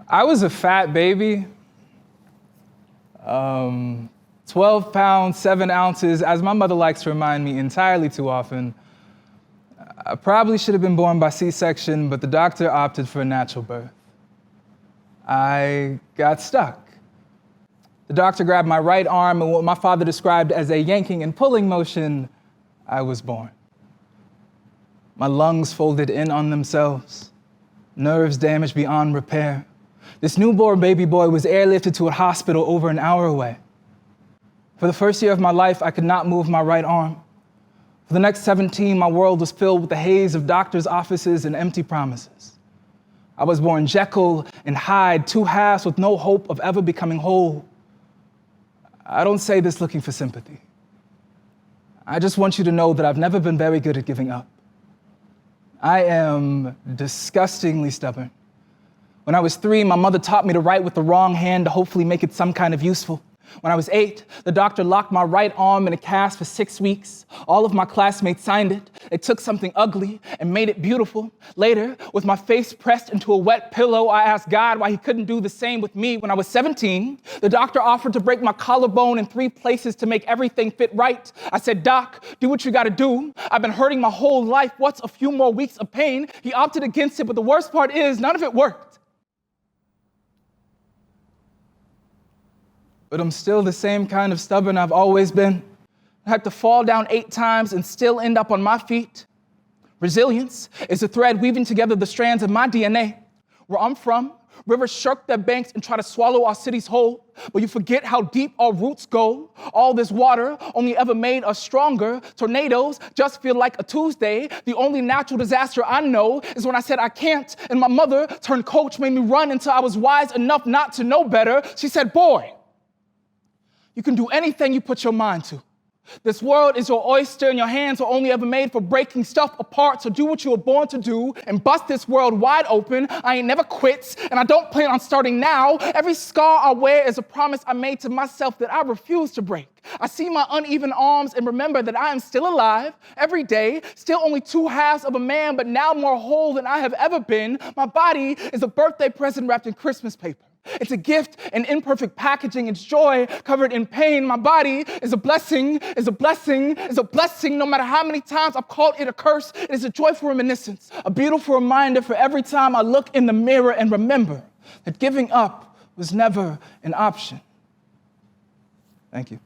I was a fat baby. 12 pounds, 7 ounces, as my mother likes to remind me entirely too often. I probably should have been born by C-section, but the doctor opted for a natural birth. I got stuck. The doctor grabbed my right arm, and what my father described as a yanking and pulling motion, I was born. My lungs folded in on themselves, nerves damaged beyond repair. This newborn baby boy was airlifted to a hospital over an hour away. For the first year of my life, I could not move my right arm. For the next 17, my world was filled with the haze of doctors' offices and empty promises. I was born Jekyll and Hyde, two halves with no hope of ever becoming whole. I don't say this looking for sympathy. I just want you to know that I've never been very good at giving up. I am disgustingly stubborn. When I was 3, my mother taught me to write with the wrong hand to hopefully make it some kind of useful. When I was 8, the doctor locked my right arm in a cast for 6 weeks. All of my classmates signed it. They took something ugly and made it beautiful. Later, with my face pressed into a wet pillow, I asked God why he couldn't do the same with me. When I was 17, the doctor offered to break my collarbone in 3 places to make everything fit right. I said, "Doc, do what you gotta do. I've been hurting my whole life. What's a few more weeks of pain?" He opted against it, but the worst part is none of it worked. But I'm still the same kind of stubborn I've always been. I had to fall down 8 times and still end up on my feet. Resilience is a thread weaving together the strands of my DNA. Where I'm from, rivers shirk their banks and try to swallow our cities whole, but you forget how deep our roots go. All this water only ever made us stronger. Tornadoes just feel like a Tuesday. The only natural disaster I know is when I said I can't, and my mother turned coach, made me run until I was wise enough not to know better. She said, "Boy, you can do anything you put your mind to. This world is your oyster, and your hands were only ever made for breaking stuff apart, so do what you were born to do and bust this world wide open. I ain't never quit, and I don't plan on starting now. Every scar I wear is a promise I made to myself that I refuse to break. I see my uneven arms and remember that I am still alive every day, still only 2 halves of a man, but now more whole than I have ever been. My body is a birthday present wrapped in Christmas paper. It's a gift in imperfect packaging. It's joy covered in pain. My body is a blessing, is a blessing, is a blessing. No matter how many times I've called it a curse, it is a joyful reminiscence, a beautiful reminder for every time I look in the mirror and remember that giving up was never an option. Thank you.